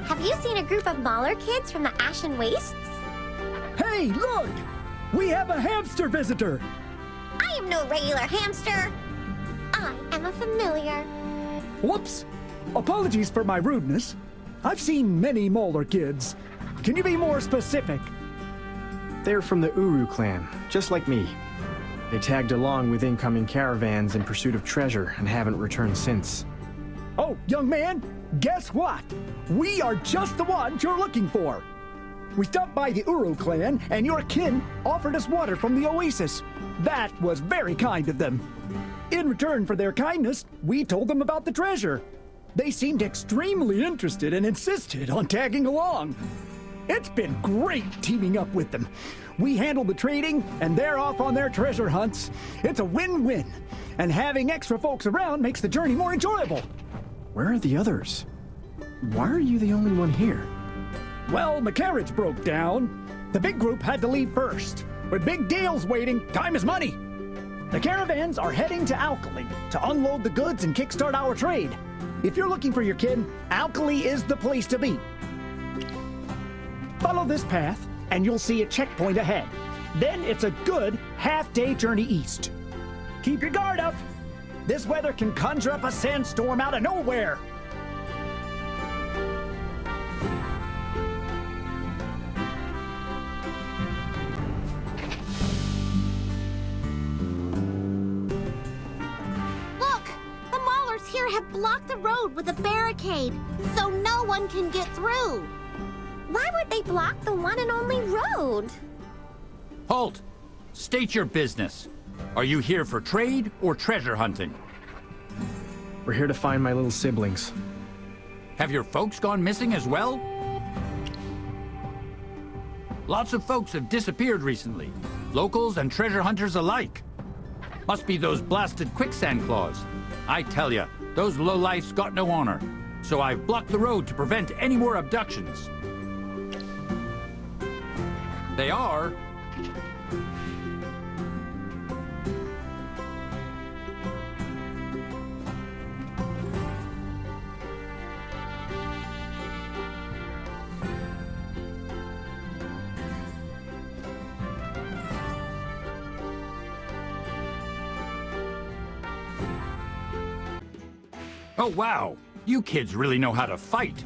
Have you seen a group of Mauler kids from the Ashen Wastes? Hey, look! We have a hamster visitor! I am no regular hamster. I am a familiar. Whoops! Apologies for my rudeness. I've seen many Mauler kids. Can you be more specific? They're from the Uru clan, just like me. They tagged along with incoming caravans in pursuit of treasure and haven't returned since. Oh, young man, guess what? We are just the ones you're looking for. We stopped by the Uru clan, and your kin offered us water from the oasis. That was very kind of them. In return for their kindness, we told them about the treasure. They seemed extremely interested and insisted on tagging along. It's been great teaming up with them. We handle the trading, and they're off on their treasure hunts. It's a win-win, and having extra folks around makes the journey more enjoyable. Where are the others? Why are you the only one here? Well, the carriage broke down. The big group had to leave first. With big deals waiting, time is money. The caravans are heading to Alkali to unload the goods and kickstart our trade. If you're looking for your kin, Alkali is the place to be. Follow this path, and you'll see a checkpoint ahead. Then it's a good half-day journey east. Keep your guard up. This weather can conjure up a sandstorm out of nowhere. Have blocked the road with a barricade, so no one can get through. Why would they block the one and only road? Halt! State your business. Are you here for trade or treasure hunting? We're here to find my little siblings. Have your folks gone missing as well? Lots of folks have disappeared recently, locals and treasure hunters alike. Must be those blasted quicksand claws. I tell ya, those lowlifes got no honor, so I've blocked the road to prevent any more abductions. They are... Oh, wow! You kids really know how to fight.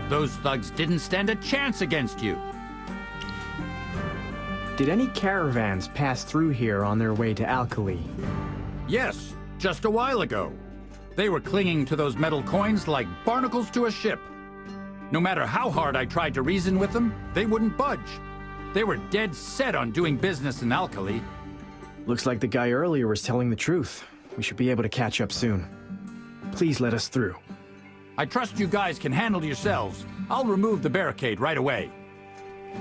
Those thugs didn't stand a chance against you. Did any caravans pass through here on their way to Alkali? Yes, just a while ago. They were clinging to those metal coins like barnacles to a ship. No matter how hard I tried to reason with them, they wouldn't budge. They were dead set on doing business in Alkali. Looks like the guy earlier was telling the truth. We should be able to catch up soon. Please let us through. I trust you guys can handle yourselves. I'll remove the barricade right away.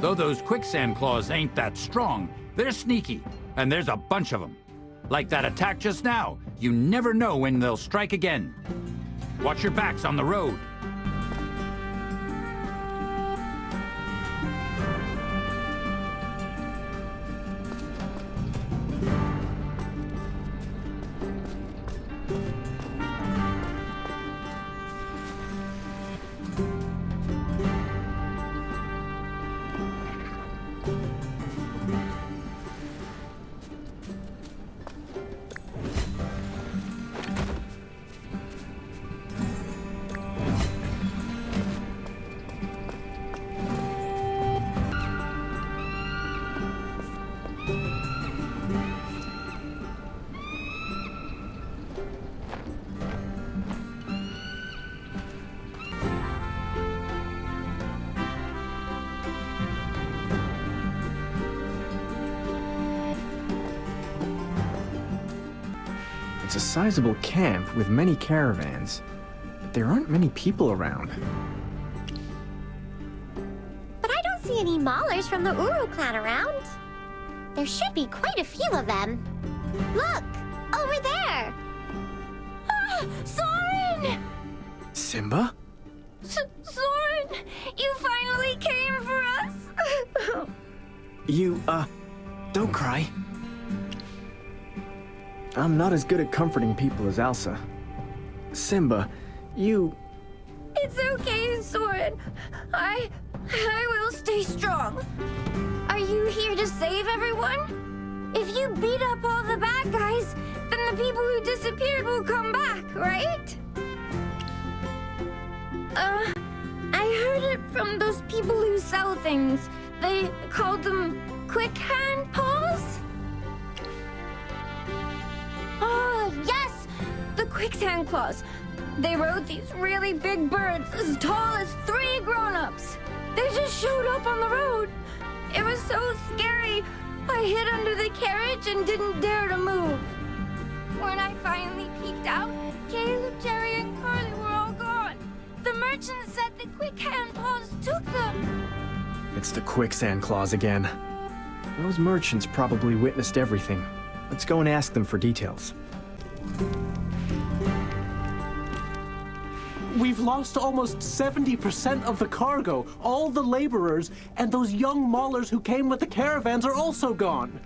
Though those quicksand claws ain't that strong, they're sneaky, and there's a bunch of them. Like that attack just now, you never know when they'll strike again. Watch your backs on the road. It's a sizable camp with many caravans, but there aren't many people around. But I don't see any Maulers from the Uru clan around. There should be quite a few of them. Look! Over there! Ah! Soren! Simba? Soren! You finally came for us! You, don't cry. I'm not as good at comforting people as Elsa. Simba, you... It's okay, Soren. I will stay strong. Are you here to save everyone? If you beat up all the bad guys, then the people who disappeared will come back, right? I heard it from those people who sell things. They called them quick hand paws? Oh, yes! The quicksand claws. They rode these really big birds as tall as 3 grown-ups. They just showed up on the road. It was so scary. I hid under the carriage and didn't dare to move. When I finally peeked out, Caleb, Jerry, and Carly were all gone. The merchant said the quick hand paws took them. It's the quicksand claws again. Those merchants probably witnessed everything. Let's go and ask them for details. We've lost almost 70% of the cargo. All the laborers and those young maulers who came with the caravans are also gone.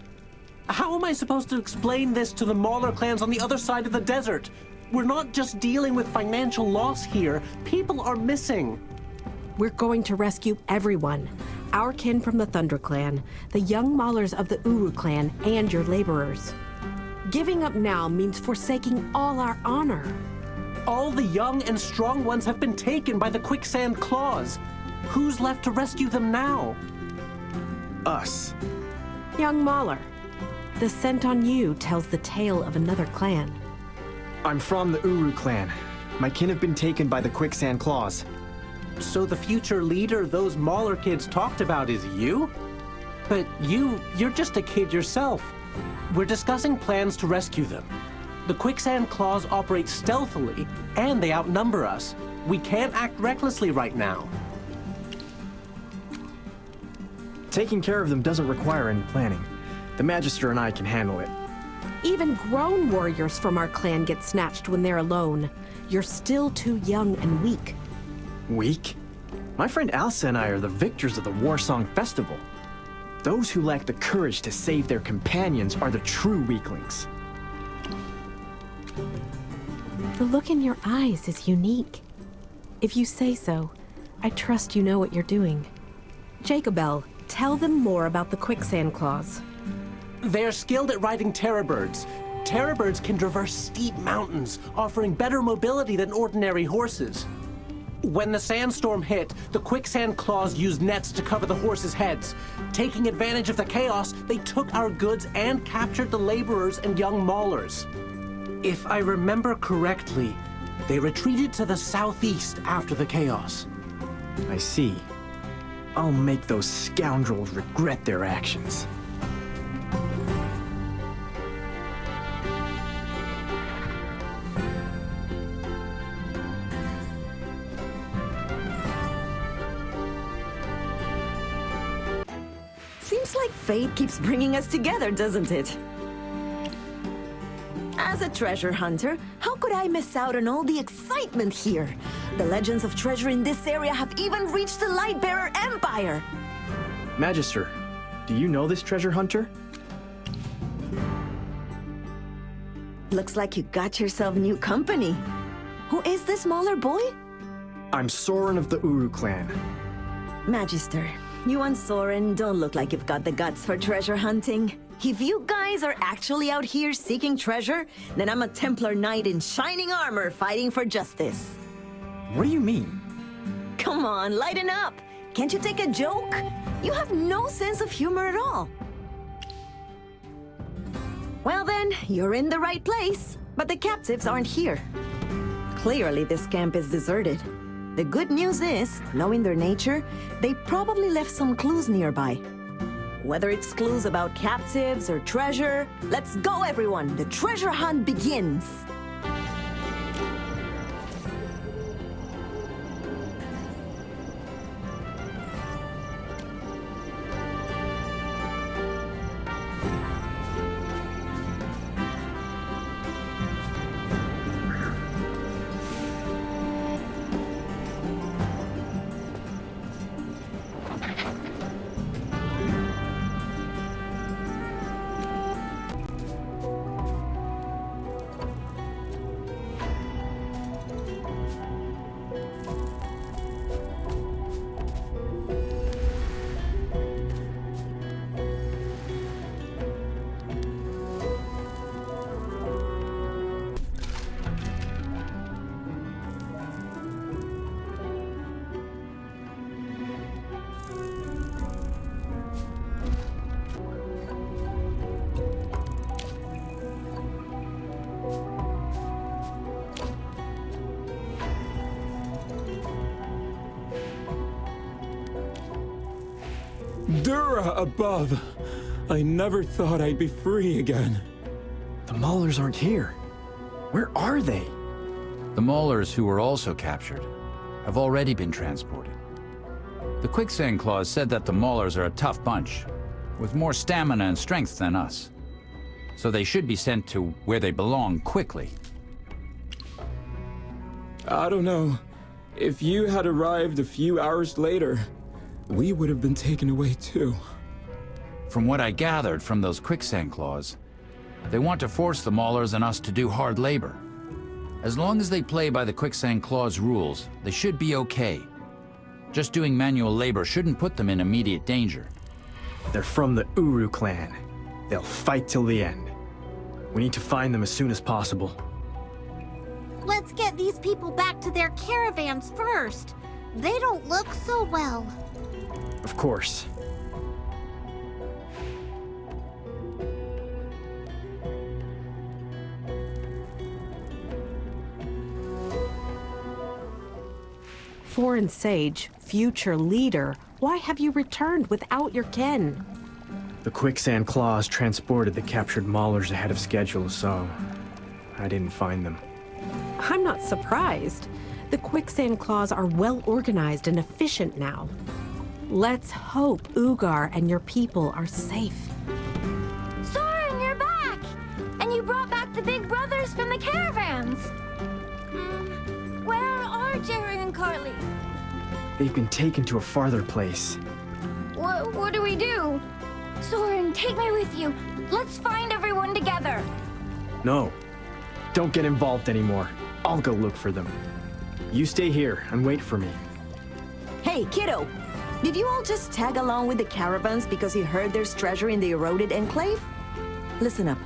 How am I supposed to explain this to the Mauler clans on the other side of the desert? We're not just dealing with financial loss here. People are missing. We're going to rescue everyone. Our kin from the Thunder Clan, the young Maulers of the Uru clan, and your laborers. Giving up now means forsaking all our honor. All the young and strong ones have been taken by the quicksand claws. Who's left to rescue them now? Us. Young Mauler, the scent on you tells the tale of another clan. I'm from the Uru clan. My kin have been taken by the quicksand claws. So the future leader those Mauler kids talked about is you? But you're just a kid yourself. We're discussing plans to rescue them. The quicksand claws operate stealthily, and they outnumber us. We can't act recklessly right now. Taking care of them doesn't require any planning. The Magister and I can handle it. Even grown warriors from our clan get snatched when they're alone. You're still too young and weak. Weak? My friend Alsa and I are the victors of the Warsong Festival. Those who lack the courage to save their companions are the true weaklings. The look in your eyes is unique. If you say so, I trust you know what you're doing. Jacobel, tell them more about the quicksand claws. They're skilled at riding terrorbirds. Terrorbirds can traverse steep mountains, offering better mobility than ordinary horses. When the sandstorm hit, the quicksand claws used nets to cover the horses' heads. Taking advantage of the chaos, they took our goods and captured the laborers and young maulers. If I remember correctly, they retreated to the southeast after the chaos. I see. I'll make those scoundrels regret their actions. Seems like fate keeps bringing us together, doesn't it? As a treasure hunter, how could I miss out on all the excitement here? The legends of treasure in this area have even reached the Lightbearer Empire! Magister, do you know this treasure hunter? Looks like you got yourself new company. Who is this smaller boy? I'm Soren of the Uru clan. Magister, you and Soren don't look like you've got the guts for treasure hunting. If you guys are actually out here seeking treasure, then I'm a Templar knight in shining armor fighting for justice. What do you mean? Come on, lighten up! Can't you take a joke? You have no sense of humor at all. Well then, you're in the right place, but the captives aren't here. Clearly this camp is deserted. The good news is, knowing their nature, they probably left some clues nearby. Whether it's clues about captives or treasure, let's go everyone! The treasure hunt begins! Dura above. I never thought I'd be free again. The Maulers aren't here. Where are they? The Maulers, who were also captured, have already been transported. The Quicksand Claws said that the Maulers are a tough bunch, with more stamina and strength than us. So they should be sent to where they belong quickly. I don't know. If you had arrived a few hours later, we would have been taken away too. From what I gathered from those Quicksand Claws, they want to force the Maulers and us to do hard labor. As long as they play by the Quicksand Claws rules, they should be okay. Just doing manual labor shouldn't put them in immediate danger. They're from the Uru clan. They'll fight till the end. We need to find them as soon as possible. Let's get these people back to their caravans first. They don't look so well. Of course. Foreign Sage, future leader, why have you returned without your kin? The Quicksand Claws transported the captured Maulers ahead of schedule, so I didn't find them. I'm not surprised. The Quicksand Claws are well organized and efficient now. Let's hope Ugar and your people are safe. Soren, you're back! And you brought back the big brothers from the caravans. Where are Jerry and Carly? They've been taken to a farther place. What do we do? Soren, take me with you. Let's find everyone together. No. Don't get involved anymore. I'll go look for them. You stay here and wait for me. Hey, kiddo! Did you all just tag along with the caravans because you heard there's treasure in the Eroded Enclave? Listen up.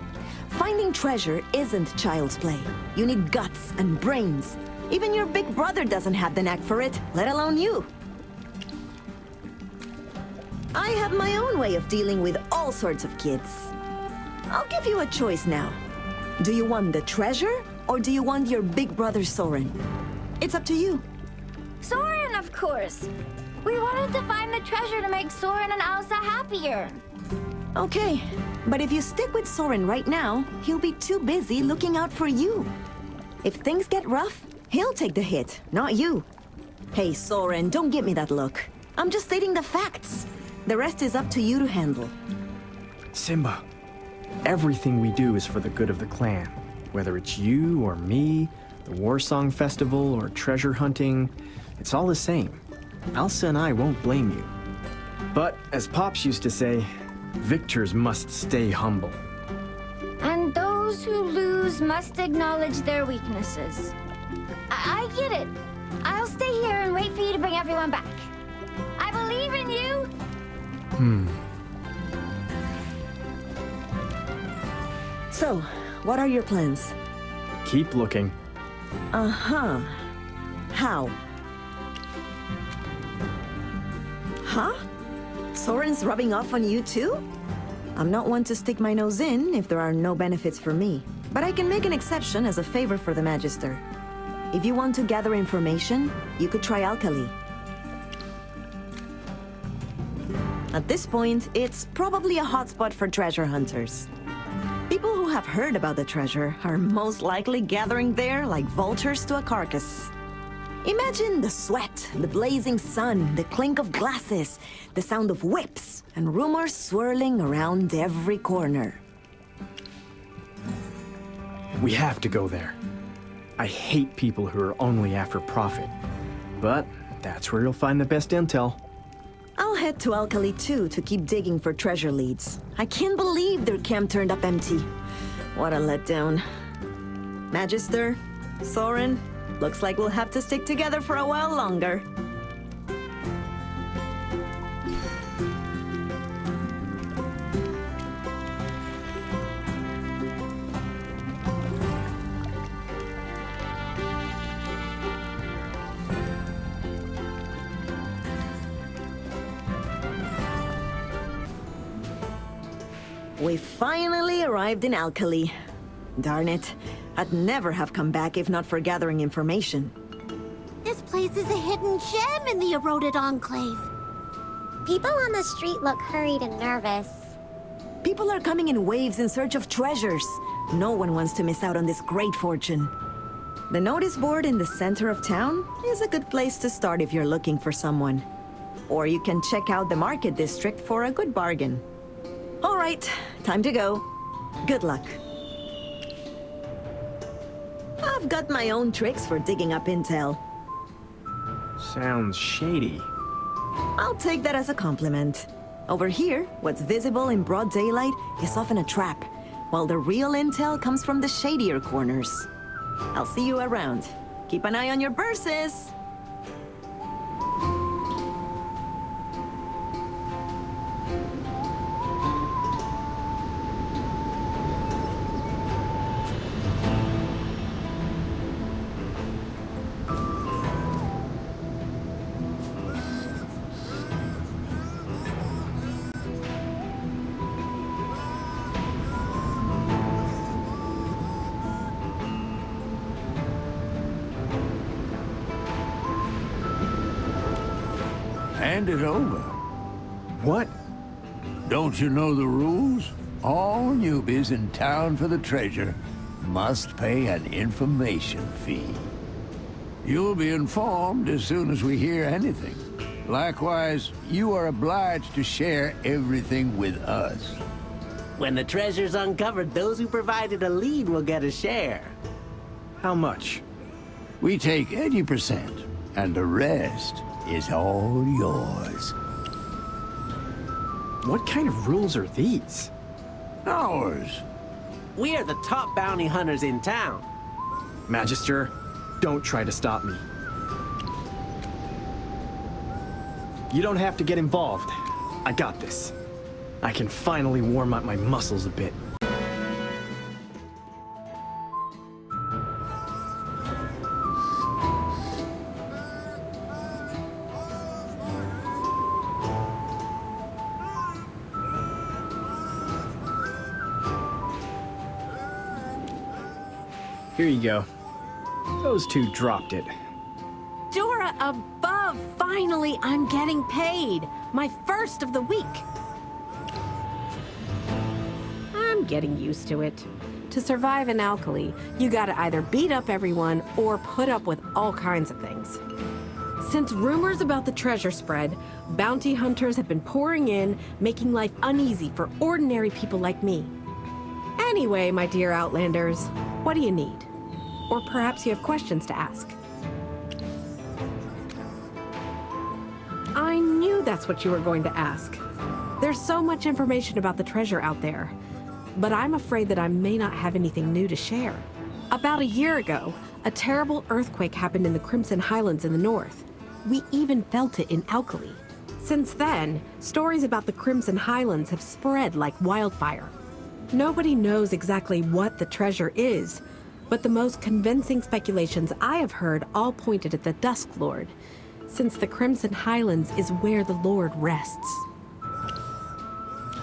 Finding treasure isn't child's play. You need guts and brains. Even your big brother doesn't have the knack for it, let alone you. I have my own way of dealing with all sorts of kids. I'll give you a choice now. Do you want the treasure, or do you want your big brother Soren? It's up to you. Soren, of course. We wanted to find the treasure to make Soren and Elsa happier. Okay, but if you stick with Soren right now, he'll be too busy looking out for you. If things get rough, he'll take the hit, not you. Hey, Soren, don't give me that look. I'm just stating the facts. The rest is up to you to handle. Simba, everything we do is for the good of the clan. Whether it's you or me, the Warsong Festival or treasure hunting, it's all the same. Elsa and I won't blame you. But, as Pops used to say, victors must stay humble. And those who lose must acknowledge their weaknesses. I get it. I'll stay here and wait for you to bring everyone back. I believe in you. So, what are your plans? Keep looking. Uh-huh. How? Huh? Soren's rubbing off on you too? I'm not one to stick my nose in if there are no benefits for me, but I can make an exception as a favor for the Magister. If you want to gather information, you could try Alkali. At this point, it's probably a hotspot for treasure hunters. People who have heard about the treasure are most likely gathering there like vultures to a carcass. Imagine the sweat, the blazing sun, the clink of glasses, the sound of whips, and rumors swirling around every corner. We have to go there. I hate people who are only after profit. But that's where you'll find the best intel. I'll head to Alkali too to keep digging for treasure leads. I can't believe their camp turned up empty. What a letdown. Magister, Soren, looks like we'll have to stick together for a while longer. We finally arrived in Alkali. Darn it. I'd never have come back if not for gathering information. This place is a hidden gem in the Eroded Enclave. People on the street look hurried and nervous. People are coming in waves in search of treasures. No one wants to miss out on this great fortune. The notice board in the center of town is a good place to start if you're looking for someone. Or you can check out the market district for a good bargain. All right, time to go. Good luck. I've got my own tricks for digging up intel. Sounds shady. I'll take that as a compliment. Over here, what's visible in broad daylight is often a trap, while the real intel comes from the shadier corners. I'll see you around. Keep an eye on your purses. Hand it over. What? Don't you know the rules? All newbies in town for the treasure must pay an information fee. You'll be informed as soon as we hear anything. Likewise, you are obliged to share everything with us. When the treasure's uncovered, those who provided a lead will get a share. How much? We take 80%, and the rest is all yours. What kind of rules are these? Ours. We are the top bounty hunters in town. Magister, don't try to stop me. You don't have to get involved. I got this. I can finally warm up my muscles a bit. Here you go. Those two dropped it. Dora above! Finally, I'm getting paid! My first of the week! I'm getting used to it. To survive in Alkali, you gotta either beat up everyone or put up with all kinds of things. Since rumors about the treasure spread, bounty hunters have been pouring in, making life uneasy for ordinary people like me. Anyway, my dear Outlanders, what do you need? Or perhaps you have questions to ask. I knew that's what you were going to ask. There's so much information about the treasure out there, but I'm afraid that I may not have anything new to share. About a year ago, a terrible earthquake happened in the Crimson Highlands in the north. We even felt it in Alkali. Since then, stories about the Crimson Highlands have spread like wildfire. Nobody knows exactly what the treasure is, but the most convincing speculations I have heard all pointed at the Dusk Lord, since the Crimson Highlands is where the Lord rests.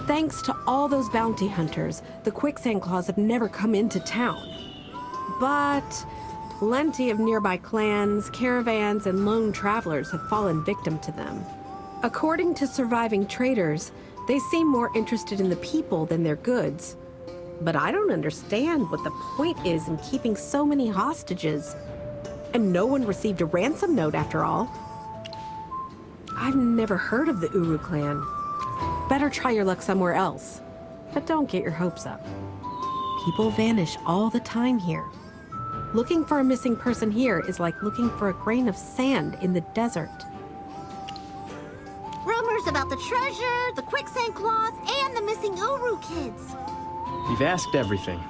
Thanks to all those bounty hunters, the quicksand claws have never come into town. But plenty of nearby clans, caravans, and lone travelers have fallen victim to them. According to surviving traders, they seem more interested in the people than their goods. But I don't understand what the point is in keeping so many hostages. And no one received a ransom note after all. I've never heard of the Uru clan. Better try your luck somewhere else. But don't get your hopes up. People vanish all the time here. Looking for a missing person here is like looking for a grain of sand in the desert. Rumors about the treasure, the quicksand claws, and the missing Uru kids. You've asked everything.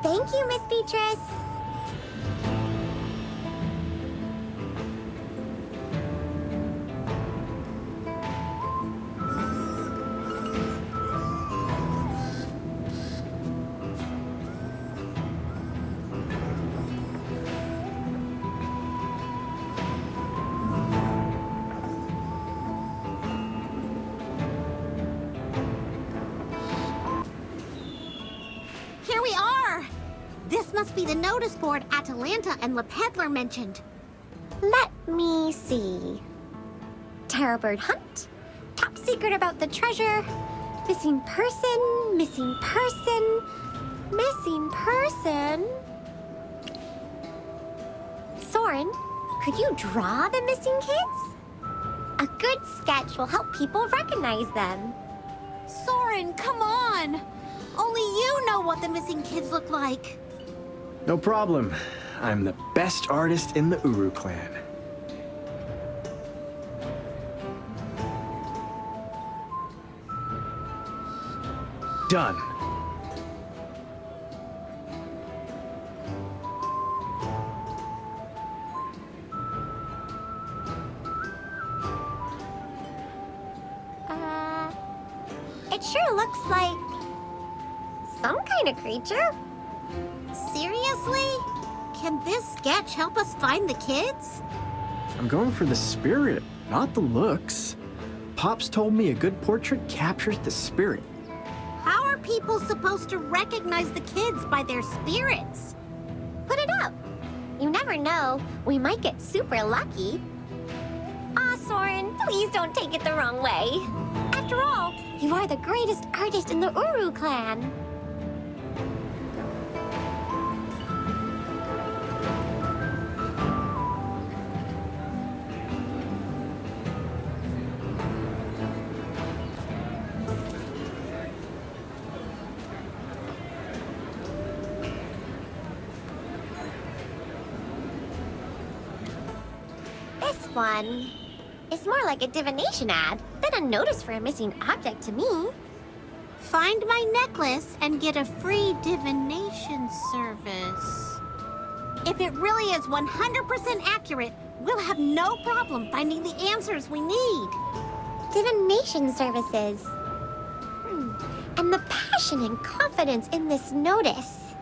Thank you, Miss Beatrice. Here we are! This must be the notice board Atalanta and LePeddler mentioned. Let me see. Terrorbird Hunt, secret about the treasure. Missing person, missing person, missing person. Soren, could you draw the missing kids? A good sketch will help people recognize them. Soren, come on! Only you know what the missing kids look like. No problem. I'm the best artist in the Uru clan. Done. It sure looks like some kind of creature. Seriously? Can this sketch help us find the kids? I'm going for the spirit, not the looks. Pops told me a good portrait captures the spirit. How are people supposed to recognize the kids by their spirits? Put it up. You never know. We might get super lucky. Soren, please don't take it the wrong way. After all, you are the greatest artist in the Uru clan. This one is more like a divination ad than a notice for a missing object to me. Find my necklace and get a free divination service. If it really is 100% accurate, we'll have no problem finding the answers we need. Divination services. And the passion and confidence in this notice.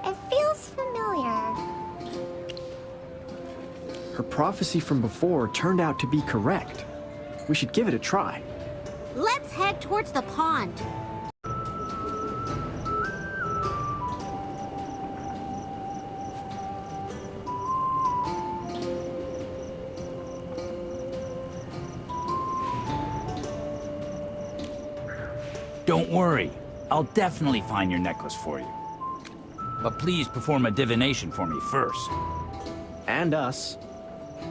It feels familiar. Her prophecy from before turned out to be correct. We should give it a try. Let's head towards the pond. Don't worry. I'll definitely find your necklace for you. But please perform a divination for me first. And us.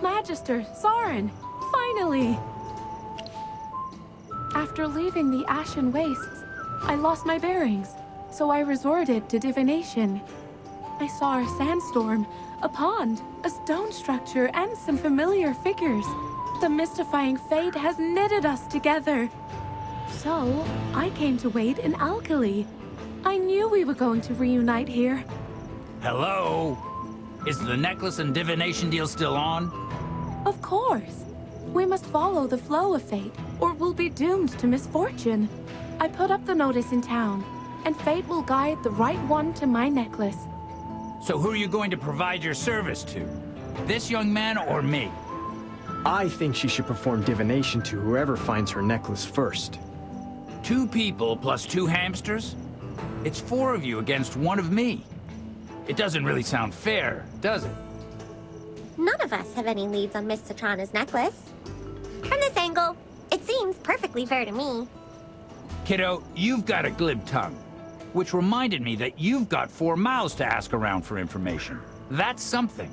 Magister, Soren, finally! After leaving the Ashen Wastes, I lost my bearings, so I resorted to divination. I saw a sandstorm, a pond, a stone structure, and some familiar figures. The mystifying fate has knitted us together. So, I came to wait in Alkali. I knew we were going to reunite here. Hello? Is the necklace and divination deal still on? Of course. We must follow the flow of fate, or we'll be doomed to misfortune. I put up the notice in town, and fate will guide the right one to my necklace. So who are you going to provide your service to? This young man or me? I think she should perform divination to whoever finds her necklace first. 2 people plus 2 hamsters? It's 4 of you against 1 of me. It doesn't really sound fair, does it? None of us have any leads on Miss Citrana's necklace. From this angle, it seems perfectly fair to me. Kiddo, you've got a glib tongue. Which reminded me that you've got 4 mouths to ask around for information. That's something.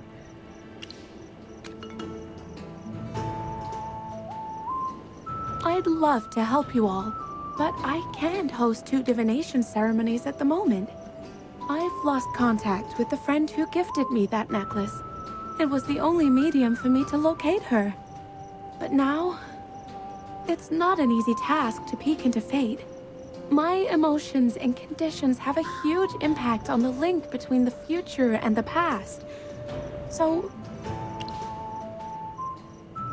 I'd love to help you all, but I can't host 2 divination ceremonies at the moment. I've lost contact with the friend who gifted me that necklace. It was the only medium for me to locate her. But now, it's not an easy task to peek into fate. My emotions and conditions have a huge impact on the link between the future and the past. So...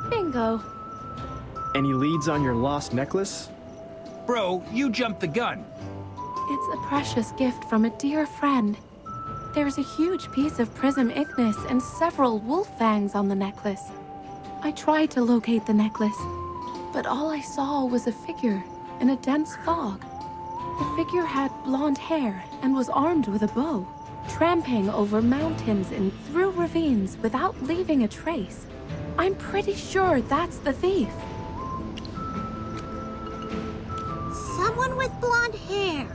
bingo. Any leads on your lost necklace? Bro, you jumped the gun. It's a precious gift from a dear friend. There's a huge piece of prism ignis and several wolf fangs on the necklace. I tried to locate the necklace, but all I saw was a figure in a dense fog. The figure had blonde hair and was armed with a bow, tramping over mountains and through ravines without leaving a trace. I'm pretty sure that's the thief. with blonde hair,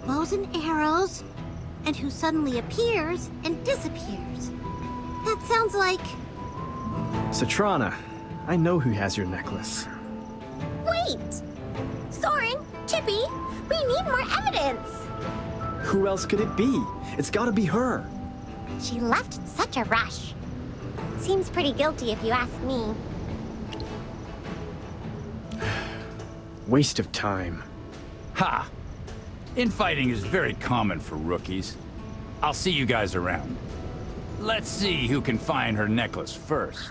bows and arrows, and who suddenly appears and disappears. That sounds like... Citrana, I know who has your necklace. Wait! Soren, Chippy, we need more evidence! Who else could it be? It's gotta be her. She left in such a rush. Seems pretty guilty if you ask me. Waste of time. Ha! Infighting is very common for rookies. I'll see you guys around. Let's see who can find her necklace first.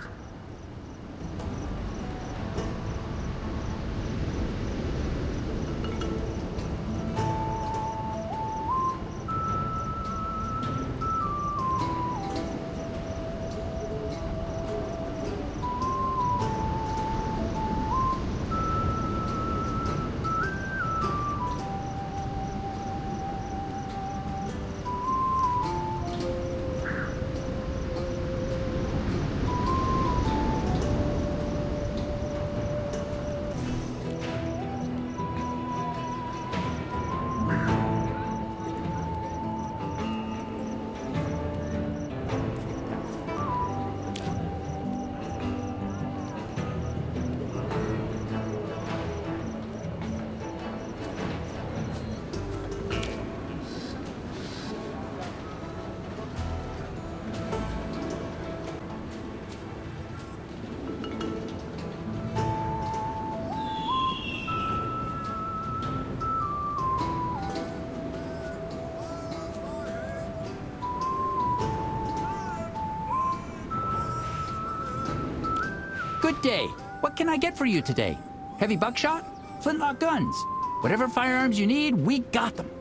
Good day. What can I get for you today? Heavy buckshot? Flintlock guns? Whatever firearms you need, we got them.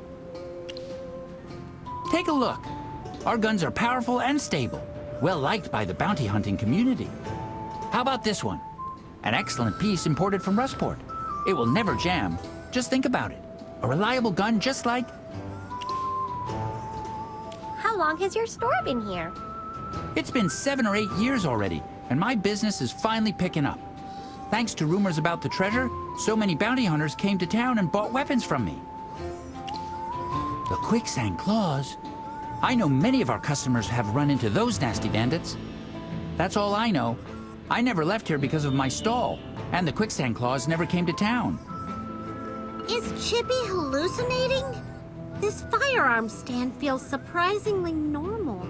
Take a look. Our guns are powerful and stable, well liked by the bounty hunting community. How about this one? An excellent piece imported from Rustport. It will never jam. Just think about it. A reliable gun just like... How long has your store been here? It's been 7 or 8 years already, and my business is finally picking up. Thanks to rumors about the treasure, so many bounty hunters came to town and bought weapons from me. The quicksand claws? I know many of our customers have run into those nasty bandits. That's all I know. I never left here because of my stall, and the quicksand claws never came to town. Is Chippy hallucinating? This firearm stand feels surprisingly normal.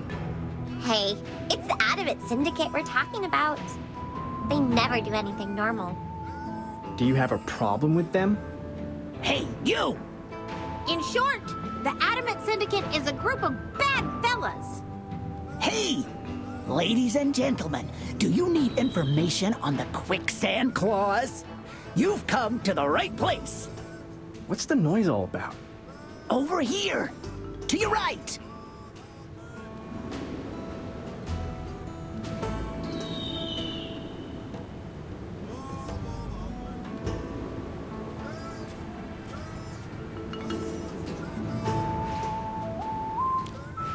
Hey, it's the Adamant Syndicate we're talking about. They never do anything normal. Do you have a problem with them? Hey, you! In short, the Adamant Syndicate is a group of bad fellas. Hey! Ladies and gentlemen, do you need information on the quicksand claws? You've come to the right place. What's the noise all about? Over here, to your right.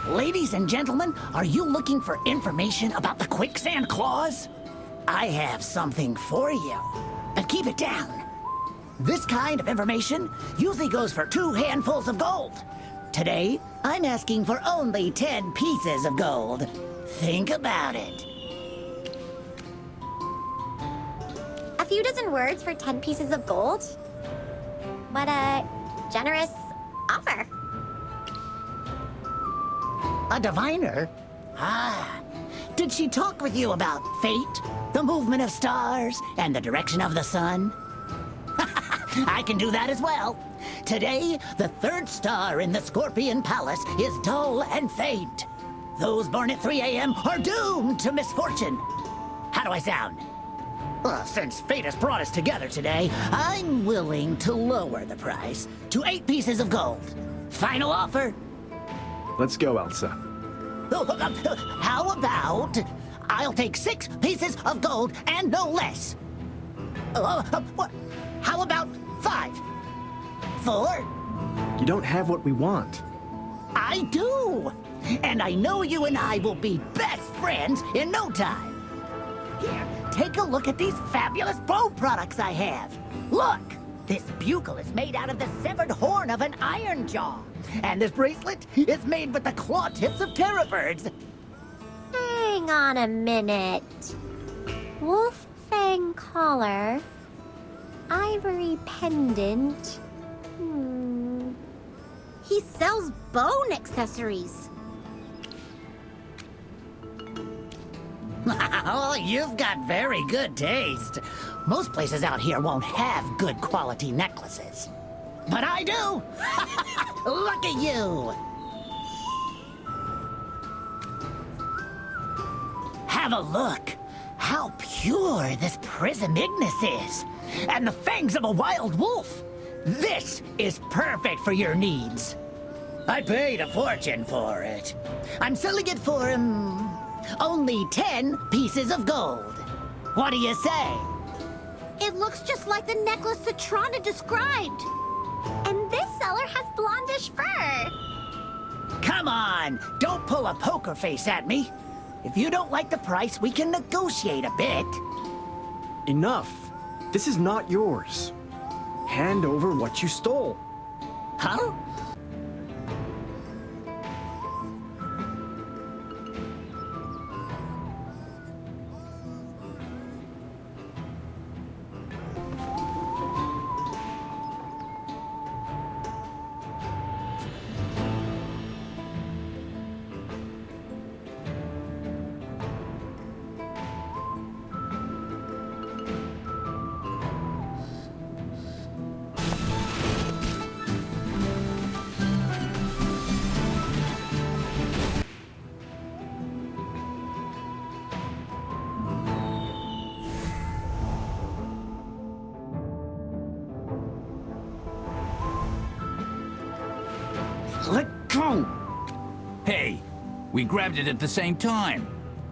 Ladies and gentlemen, are you looking for information about the quicksand claws? I have something for you, but keep it down. This kind of information usually goes for 2 handfuls of gold. Today, I'm asking for only 10 pieces of gold. Think about it. A few dozen words for 10 pieces of gold? What a generous offer. A diviner? Ah. Did she talk with you about fate, the movement of stars, and the direction of the sun? I can do that as well. Today, the 3rd star in the Scorpion Palace is dull and faint. Those born at 3 a.m. are doomed to misfortune. How do I sound? Well, since fate has brought us together today, I'm willing to lower the price to 8 pieces of gold. Final offer. Let's go, Elsa. How about I'll take 6 pieces of gold and no less? How about 5? 4? You don't have what we want. I do! And I know you and I will be best friends in no time. Here, take a look at these fabulous bow products I have. Look! This bugle is made out of the severed horn of an iron jaw. And this bracelet is made with the claw tips of terror birds. Hang on a minute. Wolf fang collar. Ivory pendant. He sells bone accessories. Oh, you've got very good taste. Most places out here won't have good quality necklaces. But I do! Look at you! Have a look. How pure this prism ignis is. And the fangs of a wild wolf. This is perfect for your needs. I paid a fortune for it. I'm selling it for, only 10 pieces of gold. What do you say? It looks just like the necklace that Trana described. And this seller has blondish fur. Come on, don't pull a poker face at me. If you don't like the price, we can negotiate a bit. Enough. This is not yours. Hand over what you stole. Huh? Let go! Hey, we grabbed it at the same time.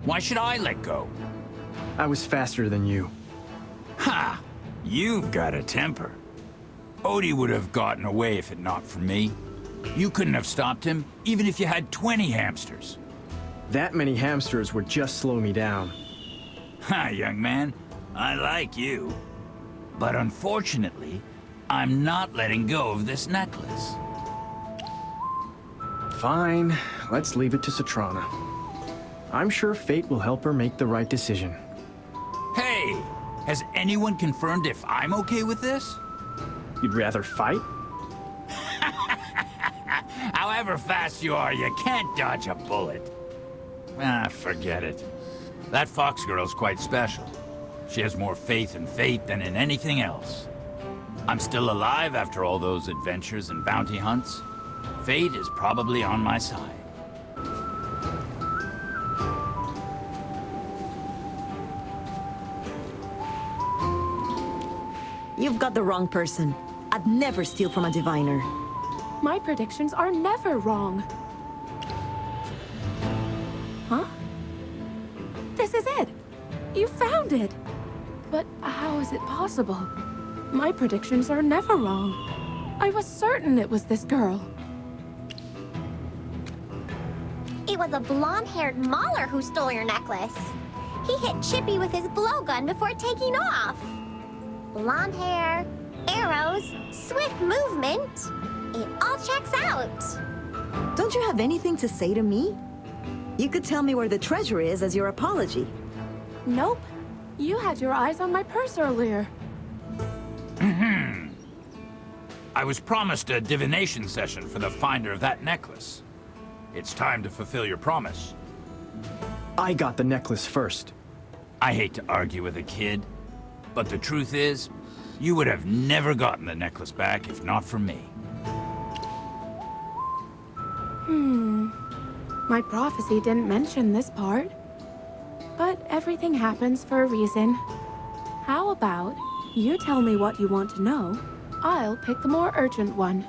Why should I let go? I was faster than you. Ha! You've got a temper. Odie would have gotten away if it not for me. You couldn't have stopped him, even if you had 20 hamsters. That many hamsters would just slow me down. Ha, young man. I like you. But unfortunately, I'm not letting go of this necklace. Fine, let's leave it to Citrana. I'm sure fate will help her make the right decision. Hey! Has anyone confirmed if I'm okay with this? You'd rather fight? However fast you are, you can't dodge a bullet. Ah, forget it. That fox girl's quite special. She has more faith in fate than in anything else. I'm still alive after all those adventures and bounty hunts. Fate is probably on my side. You've got the wrong person. I'd never steal from a diviner. My predictions are never wrong. Huh? This is it! You found it! But how is it possible? My predictions are never wrong. I was certain it was this girl. It was a blonde-haired mauler who stole your necklace. He hit Chippy with his blowgun before taking off. Blonde hair, arrows, swift movement. It all checks out. Don't you have anything to say to me? You could tell me where the treasure is as your apology. Nope. You had your eyes on my purse earlier. I was promised a divination session for the finder of that necklace. It's time to fulfill your promise. I got the necklace first. I hate to argue with a kid, but the truth is, you would have never gotten the necklace back if not for me. My prophecy didn't mention this part. But everything happens for a reason. How about you tell me what you want to know? I'll pick the more urgent one.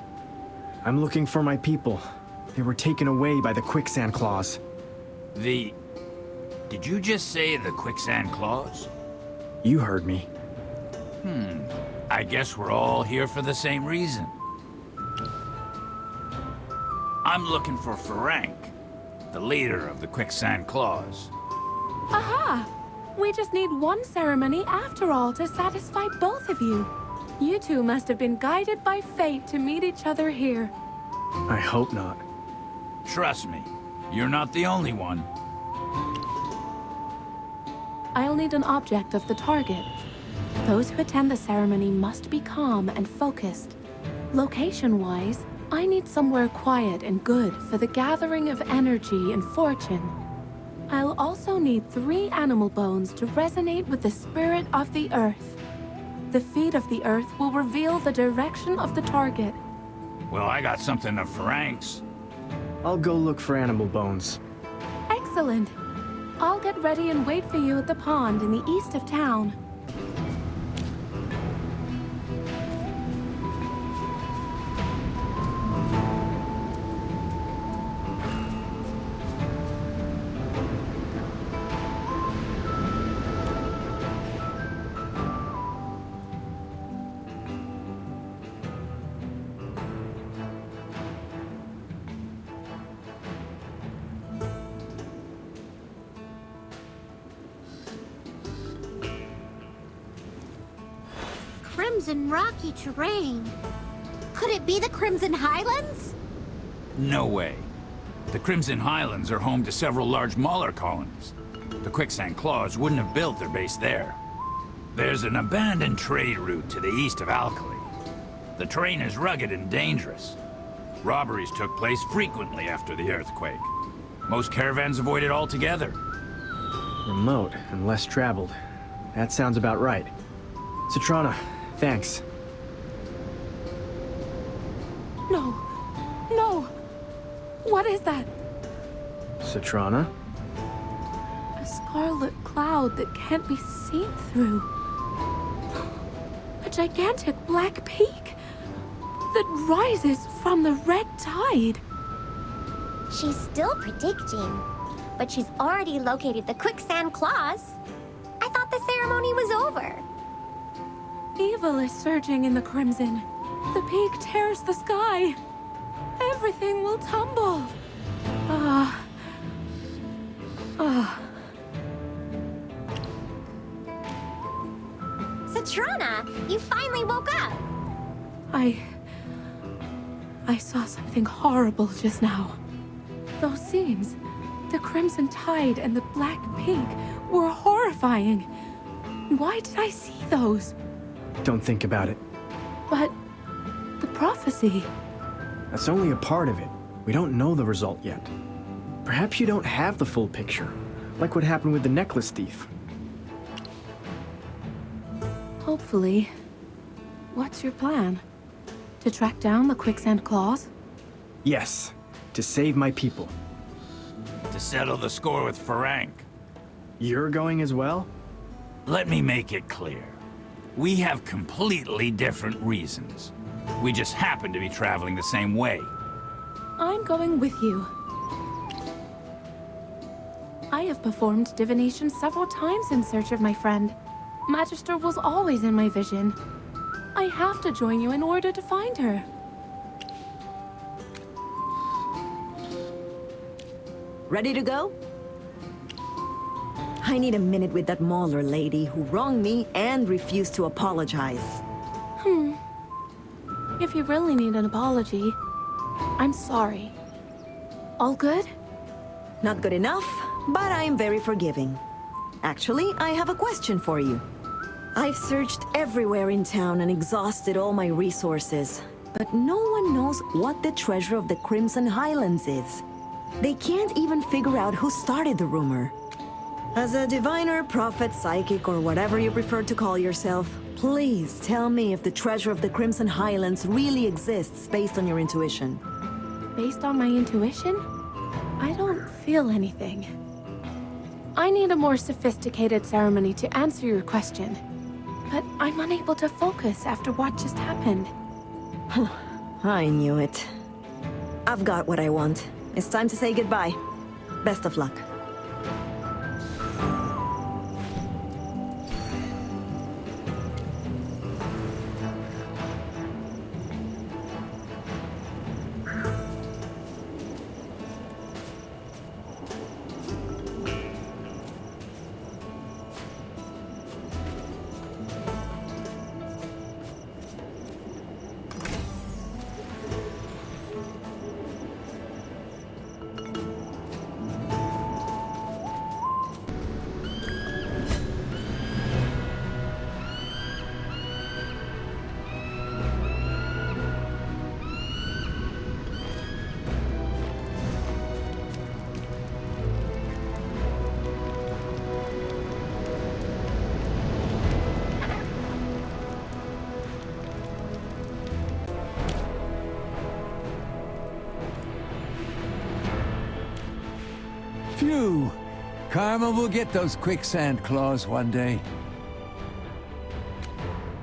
I'm looking for my people. They were taken away by the quicksand claws. Did you just say the quicksand claws? You heard me. I guess we're all here for the same reason. I'm looking for Ferenc, the leader of the quicksand claws. Aha! We just need one ceremony after all to satisfy both of you. You two must have been guided by fate to meet each other here. I hope not. Trust me, you're not the only one. I'll need an object of the target. Those who attend the ceremony must be calm and focused. Location-wise, I need somewhere quiet and good for the gathering of energy and fortune. I'll also need 3 animal bones to resonate with the spirit of the earth. The feet of the earth will reveal the direction of the target. Well, I got something of Frank's. I'll go look for animal bones. Excellent. I'll get ready and wait for you at the pond in the east of town. Crimson rocky terrain. Could it be the Crimson Highlands? No way. The Crimson Highlands are home to several large Mauler colonies. The Quicksand Claws wouldn't have built their base there. There's an abandoned trade route to the east of Enclave. The terrain is rugged and dangerous. Robberies took place frequently after the earthquake. Most caravans avoid it altogether. Remote and less traveled. That sounds about right. Citrana, thanks. No. No! What is that? Citrana? A scarlet cloud that can't be seen through. A gigantic black peak that rises from the red tide. She's still predicting, but she's already located the Quicksand Claws. I thought the ceremony was over. Evil is surging in the crimson. The peak tears the sky. Everything will tumble. Citrana, you finally woke up. I saw something horrible just now. Those scenes, the crimson tide and the black peak, were horrifying. Why did I see those? Don't think about it. But the prophecy. That's only a part of it. We don't know the result yet. Perhaps you don't have the full picture, like what happened with the necklace thief. Hopefully. What's your plan? To track down the Quicksand Claws? Yes, to save my people. To settle the score with Frank. You're going as well? Let me make it clear. We have completely different reasons. We just happen to be traveling the same way. I'm going with you. I have performed divination several times in search of my friend. Magister was always in my vision. I have to join you in order to find her. Ready to go? I need a minute with that Mauler lady who wronged me and refused to apologize. If you really need an apology, I'm sorry. All good? Not good enough, but I'm very forgiving. Actually, I have a question for you. I've searched everywhere in town and exhausted all my resources, but no one knows what the treasure of the Crimson Highlands is. They can't even figure out who started the rumor. As a diviner, prophet, psychic, or whatever you prefer to call yourself, please tell me if the treasure of the Crimson Highlands really exists based on your intuition. Based on my intuition, I don't feel anything. I need a more sophisticated ceremony to answer your question, but I'm unable to focus after what just happened. I knew it. I've got what I want. It's time to say goodbye. Best of luck. true. Karma will get those quicksand claws one day.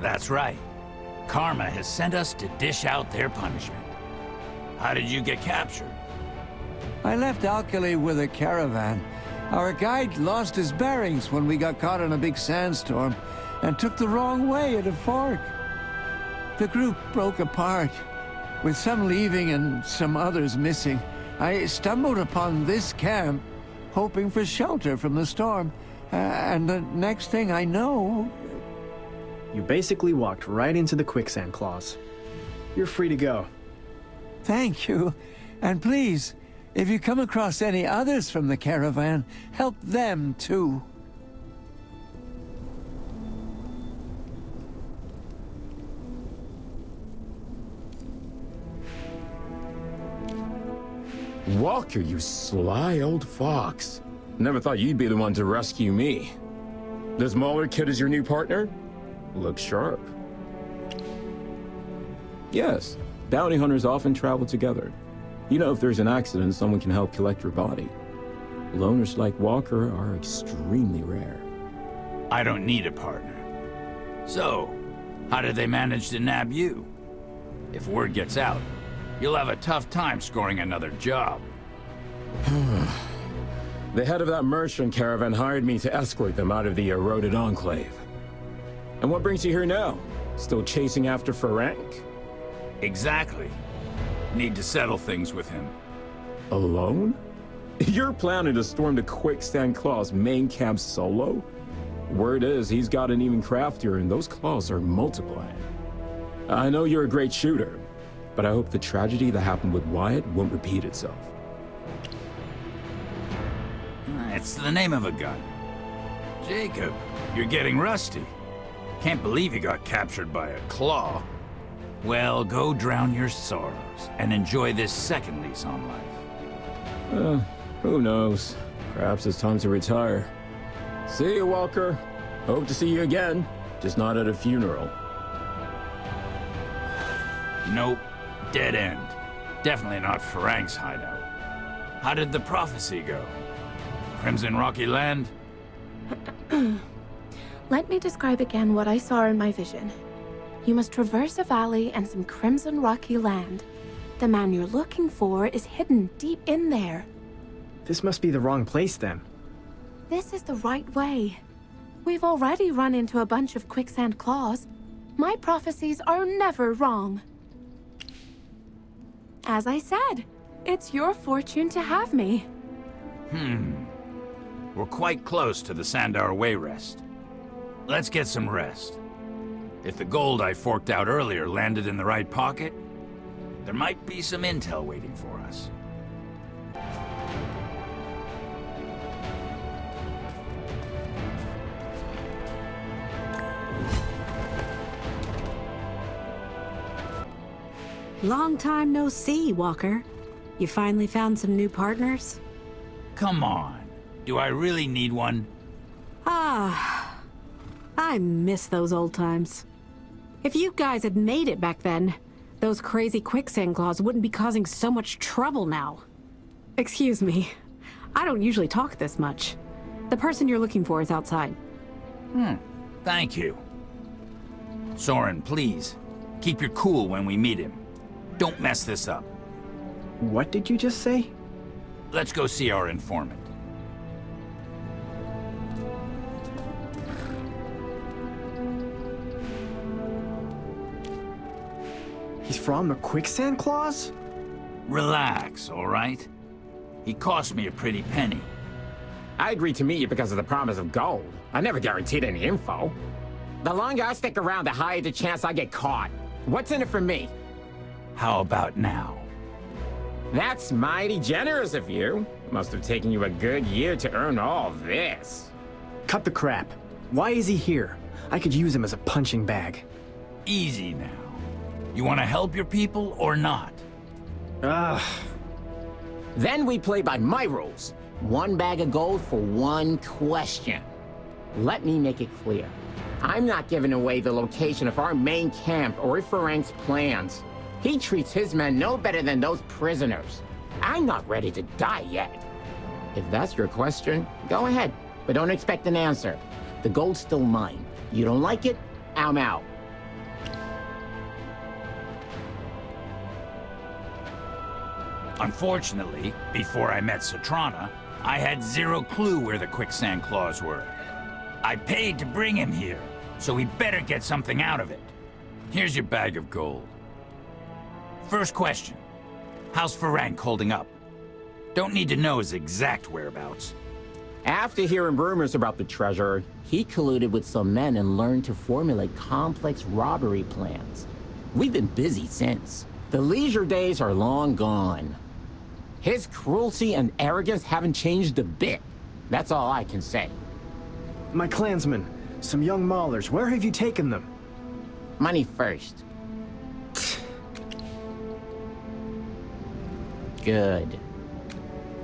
That's right. Karma has sent us to dish out their punishment. How did you get captured? I left Alkali with a caravan. Our guide lost his bearings when we got caught in a big sandstorm and took the wrong way at a fork. The group broke apart, with some leaving and some others missing. I stumbled upon this camp, hoping for shelter from the storm. And the next thing I know... You basically walked right into the quicksand claws. You're free to go. Thank you. And please, if you come across any others from the caravan, help them too. Walker, you sly old fox. Never thought you'd be the one to rescue me. This Mauler kid is your new partner? Looks sharp. Yes, bounty hunters often travel together. You know, if there's an accident, someone can help collect your body. Loners like Walker are extremely rare. I don't need a partner. So, how did they manage to nab you? If word gets out, you'll have a tough time scoring another job. The head of that merchant caravan hired me to escort them out of the Eroded Enclave. And what brings you here now? Still chasing after Ferenc? Exactly. Need to settle things with him. Alone? You're planning to storm the Quicksand Claw's main camp solo? Word is, he's gotten even craftier and those claws are multiplying. I know you're a great shooter, but I hope the tragedy that happened with Wyatt won't repeat itself. It's the name of a gun. Jacob, you're getting rusty. Can't believe you got captured by a claw. Well, go drown your sorrows and enjoy this second lease on life. Who knows? Perhaps it's time to retire. See you, Walker. Hope to see you again, just not at a funeral. Nope. Dead end. Definitely not Ferenc's hideout. How did the prophecy go? Crimson Rocky Land? Let me describe again what I saw in my vision. You must traverse a valley and some crimson rocky land. The man you're looking for is hidden deep in there. This must be the wrong place then. This is the right way. We've already run into a bunch of quicksand claws. My prophecies are never wrong. As I said, it's your fortune to have me. We're quite close to the Sandar Way Rest. Let's get some rest. If the gold I forked out earlier landed in the right pocket, there might be some intel waiting for us. Long time no see, Walker. You finally found some new partners? Come on. Do I really need one? Ah, I miss those old times. If you guys had made it back then, those crazy quicksand claws wouldn't be causing so much trouble now. Excuse me. I don't usually talk this much. The person you're looking for is outside. Thank you. Soren, please. Keep your cool when we meet him. Don't mess this up. What did you just say? Let's go see our informant. He's from the quicksand claws? Relax, all right? He cost me a pretty penny. I agreed to meet you because of the promise of gold. I never guaranteed any info. The longer I stick around, the higher the chance I get caught. What's in it for me? How about now? That's mighty generous of you. Must have taken you a good year to earn all this. Cut the crap. Why is he here? I could use him as a punching bag. Easy now. You want to help your people or not? Then we play by my rules. 1 bag of gold for 1 question. Let me make it clear. I'm not giving away the location of our main camp or Ferenc's plans. He treats his men no better than those prisoners. I'm not ready to die yet. If that's your question, go ahead, but don't expect an answer. The gold's still mine. You don't like it? I'm out. Unfortunately, before I met Citrana, I had zero clue where the quicksand claws were. I paid to bring him here, so he better get something out of it. Here's your bag of gold. First question. How's Ferenc holding up? Don't need to know his exact whereabouts. After hearing rumors about the treasure, he colluded with some men and learned to formulate complex robbery plans. We've been busy since. The leisure days are long gone. His cruelty and arrogance haven't changed a bit. That's all I can say. My clansmen, some young maulers, where have you taken them? Money first. Good.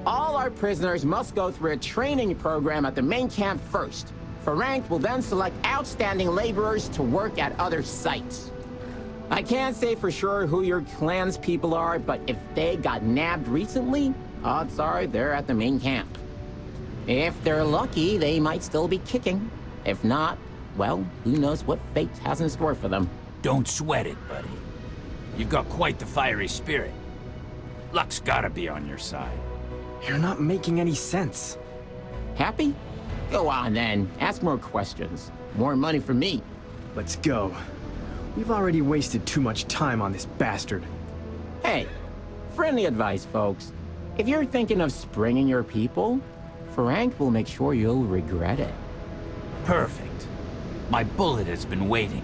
All our prisoners must go through a training program at the main camp first. Ferenc will then select outstanding laborers to work at other sites. I can't say for sure who your clan's people are, but if they got nabbed recently, odds are they're at the main camp. If they're lucky, they might still be kicking. If not, well, who knows what fate has in store for them. Don't sweat it, buddy. You've got quite the fiery spirit. Luck's gotta be on your side. You're not making any sense. Happy? Go on then, ask more questions. More money for me. Let's go. We've already wasted too much time on this bastard. Hey, friendly advice, folks. If you're thinking of springing your people, Ferenc will make sure you'll regret it. Perfect. My bullet has been waiting.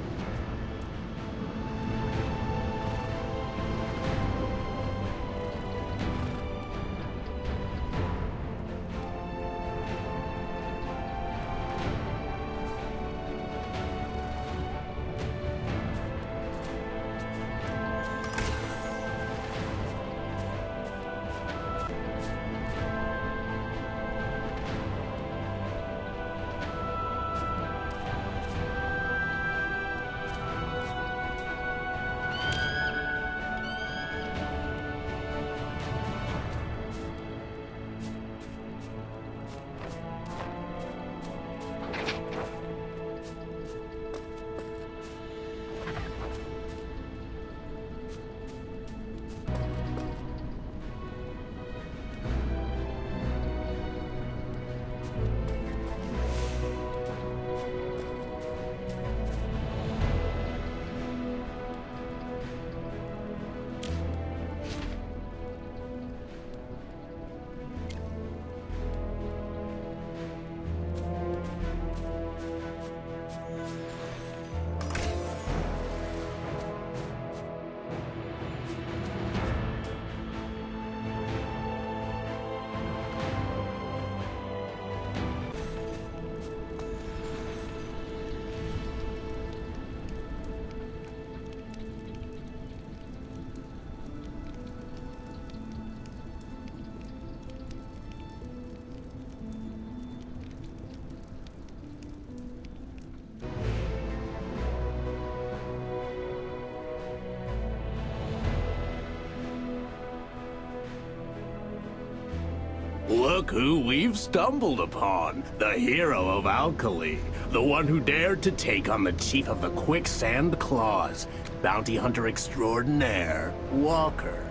Look who we've stumbled upon, the hero of Alkali, the one who dared to take on the chief of the Quicksand Claws, bounty hunter extraordinaire, Walker.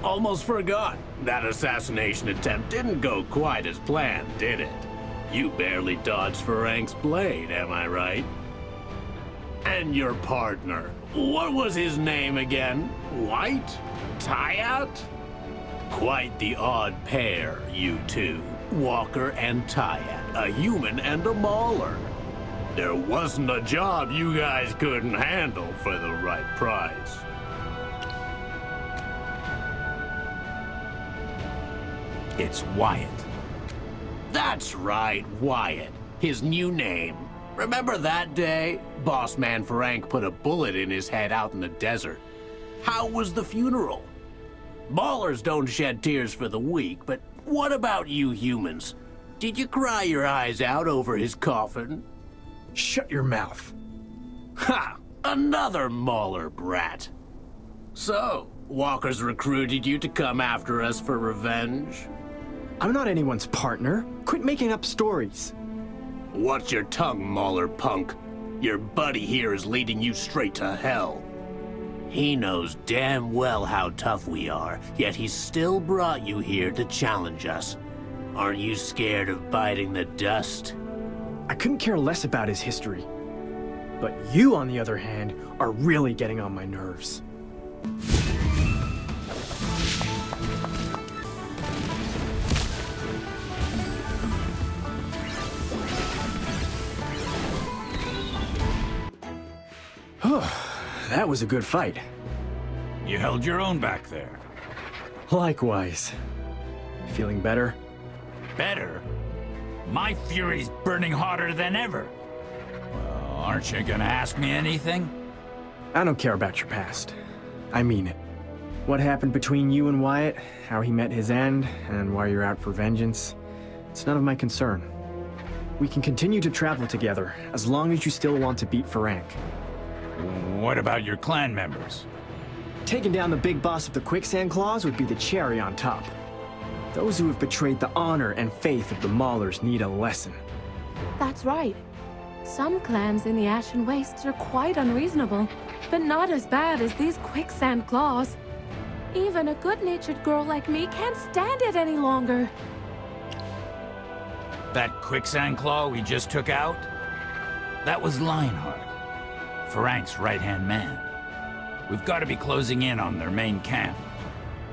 Almost forgot, that assassination attempt didn't go quite as planned, did it? You barely dodged Ferenc's blade, am I right? And your partner, what was his name again? White? Tyat? Quite the odd pair, you two. Walker and Tyat, a human and a mauler. There wasn't a job you guys couldn't handle for the right price. It's Wyatt. That's right, Wyatt. His new name. Remember that day? Boss man Ferenc put a bullet in his head out in the desert. How was the funeral? Maulers don't shed tears for the weak, but what about you humans? Did you cry your eyes out over his coffin? Shut your mouth. Ha! Another Mauler brat. So, Walker's recruited you to come after us for revenge? I'm not anyone's partner. Quit making up stories. Watch your tongue, Mauler punk. Your buddy here is leading you straight to hell. He knows damn well how tough we are, yet he still brought you here to challenge us. Aren't you scared of biting the dust? I couldn't care less about his history. But you, on the other hand, are really getting on my nerves. That was a good fight. You held your own back there. Likewise. Feeling better? Better? My fury's burning hotter than ever. Well, aren't you gonna ask me anything? I don't care about your past. I mean it. What happened between you and Wyatt, how he met his end, and why you're out for vengeance, it's none of my concern. We can continue to travel together, as long as you still want to beat Ferenc. What about your clan members? Taking down the big boss of the Quicksand Claws would be the cherry on top. Those who have betrayed the honor and faith of the Maulers need a lesson. That's right. Some clans in the Ashen Wastes are quite unreasonable, but not as bad as these Quicksand Claws. Even a good-natured girl like me can't stand it any longer. That Quicksand Claw we just took out? That was Lionheart, Ferenc's right-hand man. We've got to be closing in on their main camp.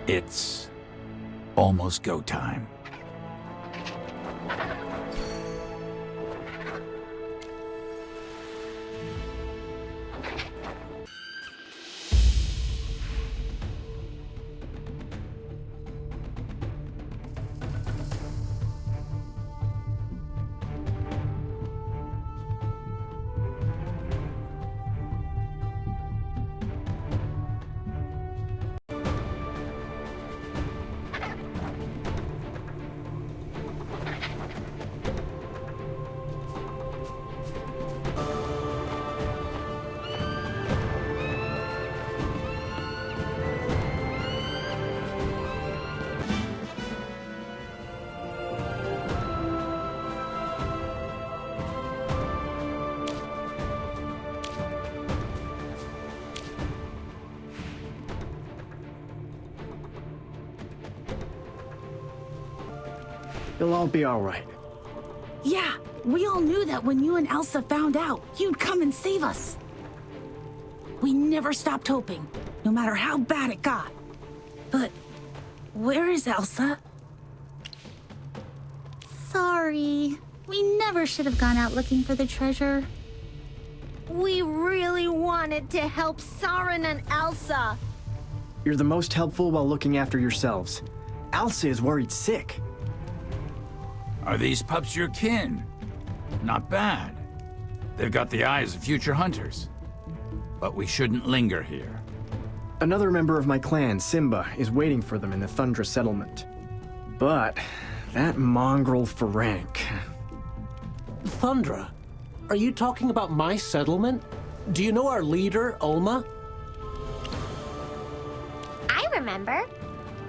It's almost go time. It'll all be all right. Yeah, we all knew that when you and Elsa found out, you'd come and save us. We never stopped hoping, no matter how bad it got. But where is Elsa? Sorry. We never should have gone out looking for the treasure. We really wanted to help Soren and Elsa. You're the most helpful while looking after yourselves. Elsa is worried sick. Are these pups your kin? Not bad. They've got the eyes of future hunters. But we shouldn't linger here. Another member of my clan, Simba, is waiting for them in the Thundra settlement. But that mongrel Ferenc... Thundra? Are you talking about my settlement? Do you know our leader, Ulma? I remember.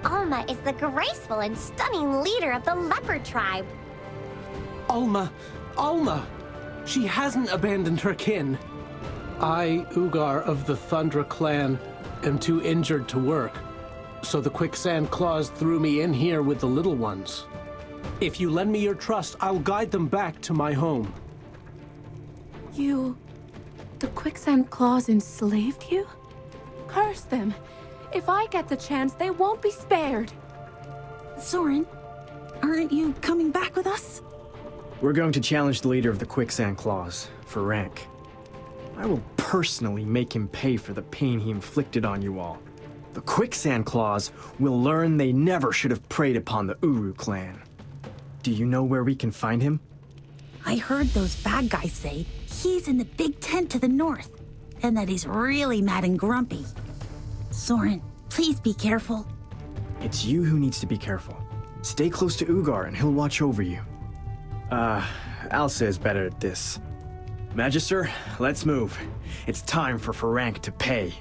Alma is the graceful and stunning leader of the leopard tribe. Ulma! She hasn't abandoned her kin. I, Ugar of the Thundra clan, am too injured to work. So the Quicksand Claws threw me in here with the little ones. If you lend me your trust, I'll guide them back to my home. The Quicksand Claws enslaved you? Curse them. If I get the chance, they won't be spared. Soren, aren't you coming back with us? We're going to challenge the leader of the Quicksand Claws, Ferenc. I will personally make him pay for the pain he inflicted on you all. The Quicksand Claws will learn they never should have preyed upon the Uru clan. Do you know where we can find him? I heard those bad guys say he's in the big tent to the north, and that he's really mad and grumpy. Soren, please be careful. It's you who needs to be careful. Stay close to Ugar and he'll watch over you. Elsa is better at this. Magister, let's move. It's time for Ferenc to pay.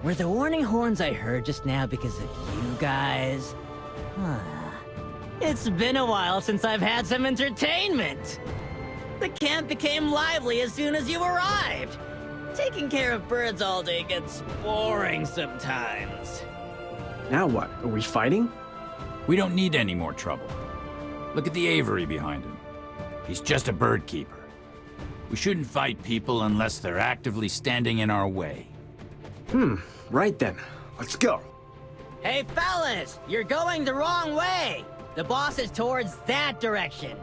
Were the warning horns I heard just now because of you guys? It's been a while since I've had some entertainment. The camp became lively as soon as you arrived. Taking care of birds all day gets boring sometimes. Now what? Are we fighting? We don't need any more trouble. Look at the aviary behind him. He's just a bird keeper. We shouldn't fight people unless they're actively standing in our way. Right then. Let's go. Hey fellas, you're going the wrong way. The boss is towards that direction.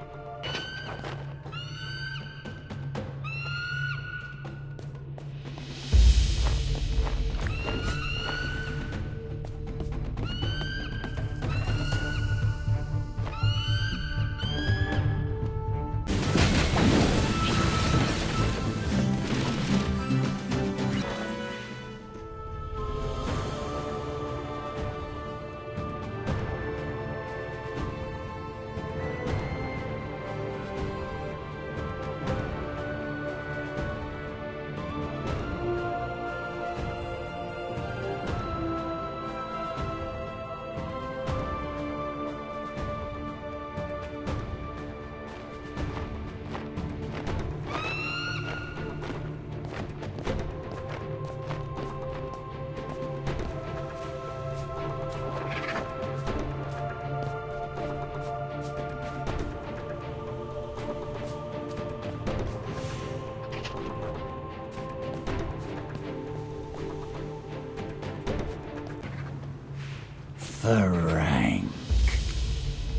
Frank.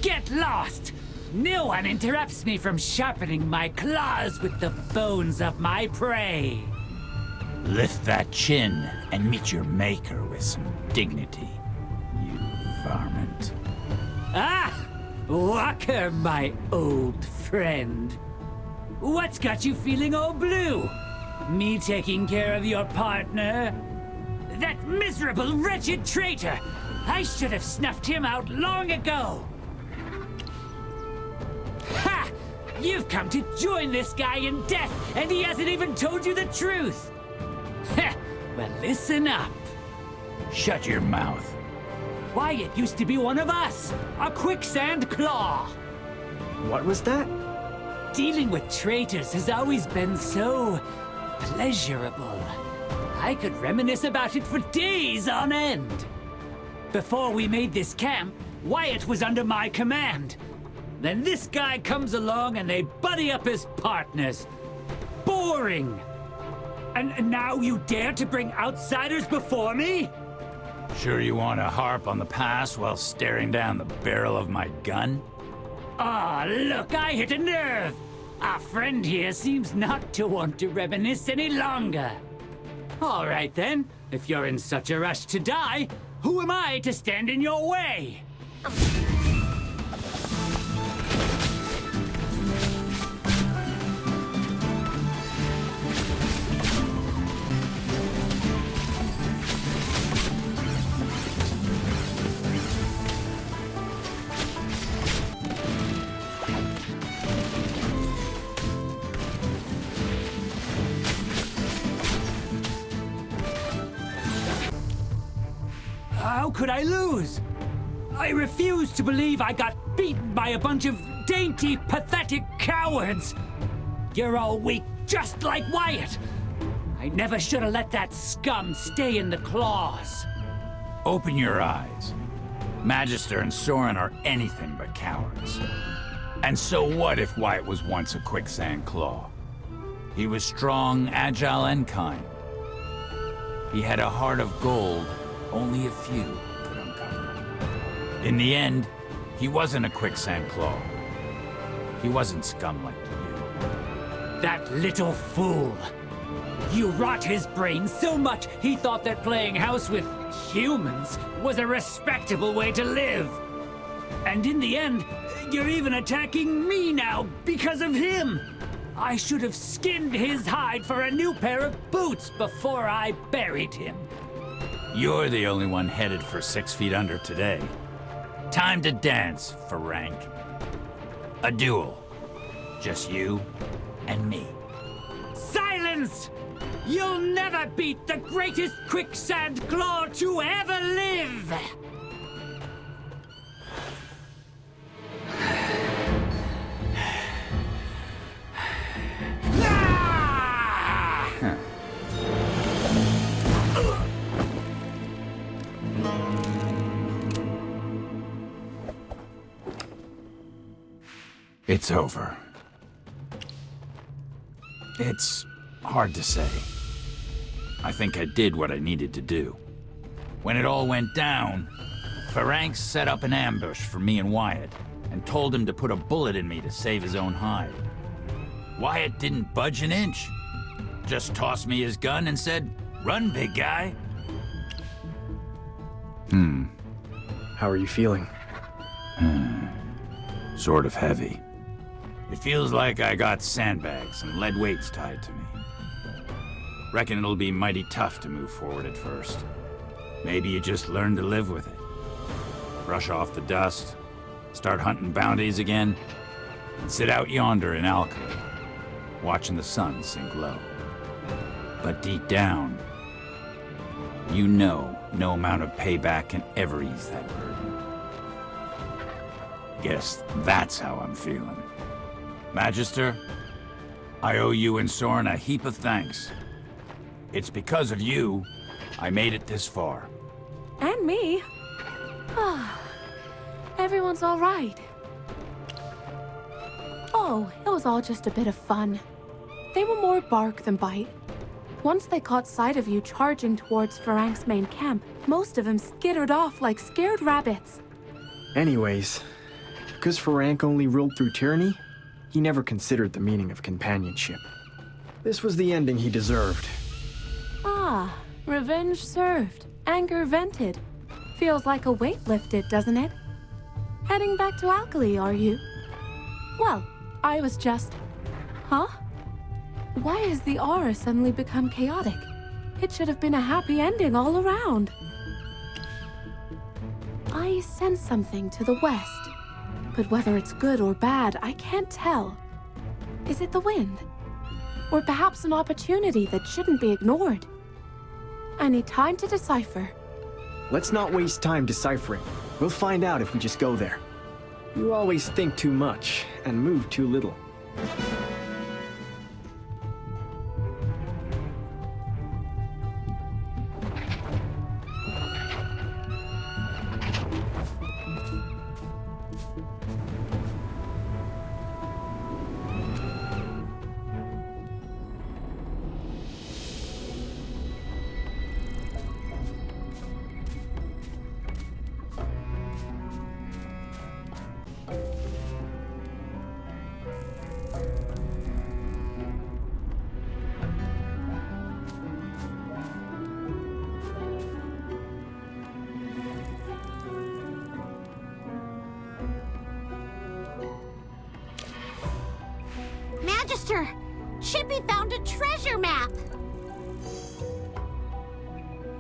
Get lost! No one interrupts me from sharpening my claws with the bones of my prey. Lift that chin and meet your maker with some dignity, you varmint. Ah! Walker, my old friend. What's got you feeling all blue? Me taking care of your partner? That miserable, wretched traitor! I should have snuffed him out long ago! Ha! You've come to join this guy in death, and he hasn't even told you the truth! Heh! Well, listen up. Shut your mouth. Wyatt used to be one of us, a quicksand claw. What was that? Dealing with traitors has always been so pleasurable. I could reminisce about it for days on end. Before we made this camp, Wyatt was under my command. Then this guy comes along and they buddy up as partners. Boring! And now you dare to bring outsiders before me? Sure you want to harp on the past while staring down the barrel of my gun? Ah, look, I hit a nerve! Our friend here seems not to want to reminisce any longer. All right then, if you're in such a rush to die, who am I to stand in your way? How could I lose? I refuse to believe I got beaten by a bunch of dainty, pathetic cowards. You're all weak, just like Wyatt. I never should have let that scum stay in the claws. Open your eyes. Magister and Soren are anything but cowards. And so what if Wyatt was once a quicksand claw? He was strong, agile, and kind. He had a heart of gold only a few could uncover. In the end, he wasn't a quicksand claw. He wasn't scum like you. That little fool! You rot his brain so much he thought that playing house with humans was a respectable way to live. And in the end, you're even attacking me now because of him! I should have skinned his hide for a new pair of boots before I buried him. You're the only one headed for 6 feet under today. Time to dance, Frank. A duel. Just you and me. Silence! You'll never beat the greatest quicksand claw to ever live! It's over. It's hard to say. I think I did what I needed to do. When it all went down, Ferenc set up an ambush for me and Wyatt, and told him to put a bullet in me to save his own hide. Wyatt didn't budge an inch. Just tossed me his gun and said, "Run, big guy." How are you feeling? Sort of heavy. It feels like I got sandbags and lead weights tied to me. Reckon it'll be mighty tough to move forward at first. Maybe you just learn to live with it. Brush off the dust, start hunting bounties again, and sit out yonder in Alcali, watching the sun sink low. But deep down, you know no amount of payback can ever ease that burden. Guess that's how I'm feeling. Magister, I owe you and Soren a heap of thanks. It's because of you I made it this far. And me. Everyone's all right. Oh, it was all just a bit of fun. They were more bark than bite. Once they caught sight of you charging towards Ferenc's main camp, most of them skittered off like scared rabbits. Anyways, because Ferenc only ruled through tyranny, he never considered the meaning of companionship. This was the ending he deserved. Ah, revenge served, anger vented. Feels like a weight lifted, doesn't it? Heading back to Alcali, are you? Well, I was just... Huh? Why has the aura suddenly become chaotic? It should have been a happy ending all around. I sense something to the west. But whether it's good or bad, I can't tell. Is it the wind? Or perhaps an opportunity that shouldn't be ignored? I need time to decipher. Let's not waste time deciphering. We'll find out if we just go there. You always think too much and move too little. Magister! Chippy found a treasure map!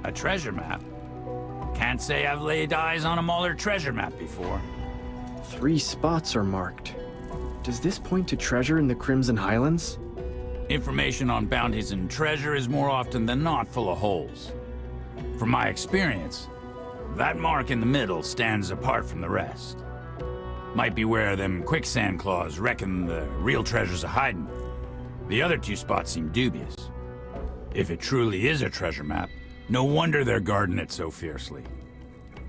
A treasure map? Can't say I've laid eyes on a Mauler treasure map before. 3 spots are marked. Does this point to treasure in the Crimson Highlands? Information on bounties and treasure is more often than not full of holes. From my experience, that mark in the middle stands apart from the rest. Might be where them quicksand claws reckon the real treasure's a-hiding. The other 2 spots seem dubious. If it truly is a treasure map, no wonder they're guarding it so fiercely.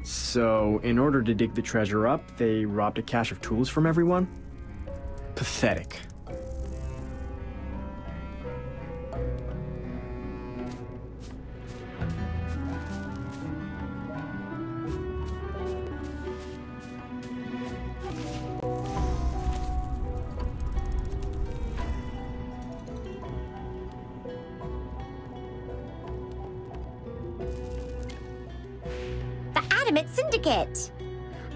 So, in order to dig the treasure up, they robbed a cache of tools from everyone? Pathetic. Syndicate!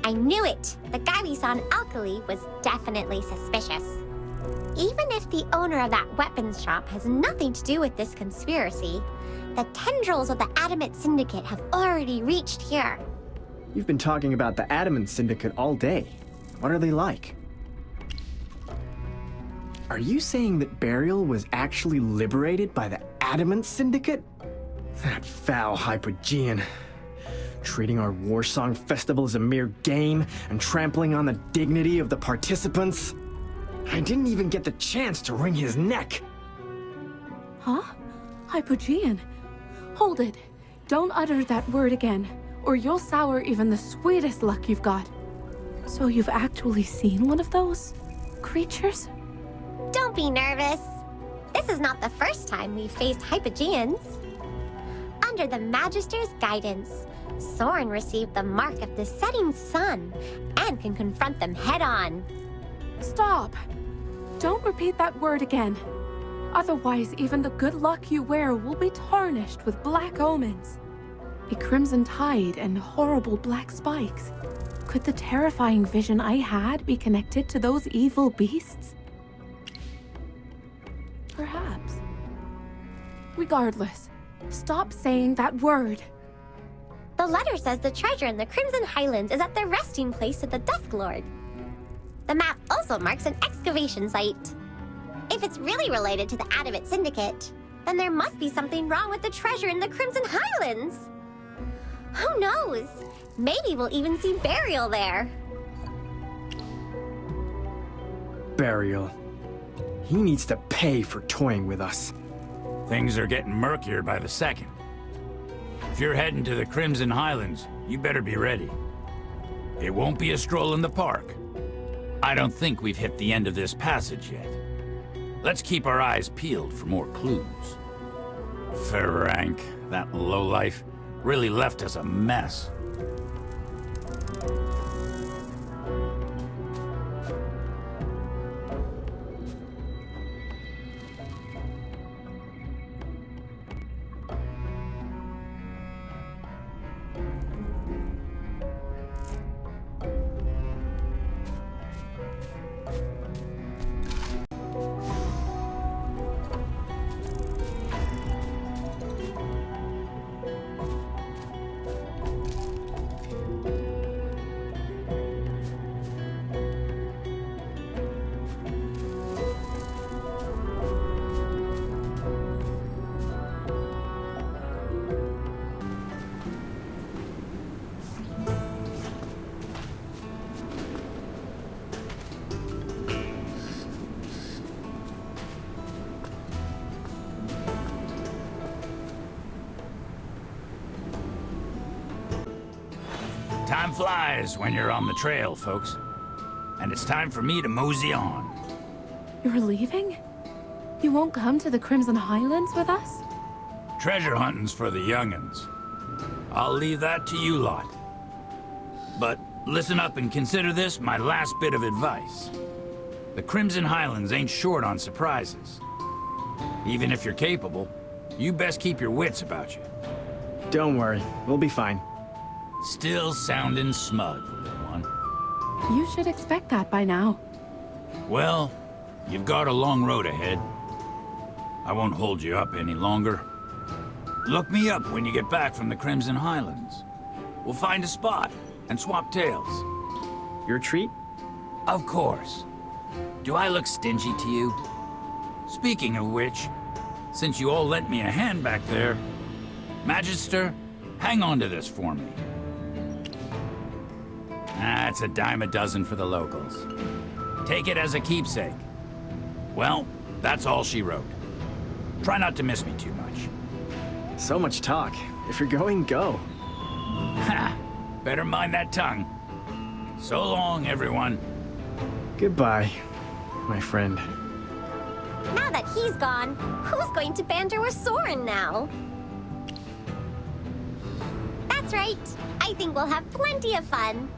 I knew it! The guy we saw in Alcali was definitely suspicious. Even if the owner of that weapons shop has nothing to do with this conspiracy, the tendrils of the Adamant Syndicate have already reached here. You've been talking about the Adamant Syndicate all day. What are they like? Are you saying that Burial was actually liberated by the Adamant Syndicate? That foul Hypogean. Treating our Warsong Festival as a mere game and trampling on the dignity of the participants. I didn't even get the chance to wring his neck. Huh? Hypogean? Hold it. Don't utter that word again, or you'll sour even the sweetest luck you've got. So you've actually seen one of those creatures? Don't be nervous. This is not the first time we've faced Hypogeans. Under the Magister's guidance, Soren received the mark of the setting sun and can confront them head-on. Stop! Don't repeat that word again. Otherwise, even the good luck you wear will be tarnished with black omens. A crimson tide and horrible black spikes. Could the terrifying vision I had be connected to those evil beasts? Perhaps. Regardless, stop saying that word. The letter says the treasure in the Crimson Highlands is at the resting place of the Dusk Lord. The map also marks an excavation site. If it's really related to the Adamant Syndicate, then there must be something wrong with the treasure in the Crimson Highlands. Who knows? Maybe we'll even see Burial there. Burial. He needs to pay for toying with us. Things are getting murkier by the second. If you're heading to the Crimson Highlands, you better be ready. It won't be a stroll in the park. I don't think we've hit the end of this passage yet. Let's keep our eyes peeled for more clues. Ferank, that lowlife, really left us a mess. Time flies when you're on the trail, folks. And it's time for me to mosey on. You're leaving? You won't come to the Crimson Highlands with us? Treasure hunting's for the young'uns. I'll leave that to you lot. But listen up and consider this my last bit of advice. The Crimson Highlands ain't short on surprises. Even if you're capable, you best keep your wits about you. Don't worry, we'll be fine. Still sounding smug, little one. You should expect that by now. Well, you've got a long road ahead. I won't hold you up any longer. Look me up when you get back from the Crimson Highlands. We'll find a spot and swap tales. Your treat? Of course. Do I look stingy to you? Speaking of which, since you all lent me a hand back there, Magister, hang on to this for me. It's a dime a dozen for the locals. Take it as a keepsake. Well, that's all she wrote. Try not to miss me too much. So much talk. If you're going, go. Ha! Better mind that tongue. So long, everyone. Goodbye, my friend. Now that he's gone, who's going to banter with Soren now? That's right. I think we'll have plenty of fun.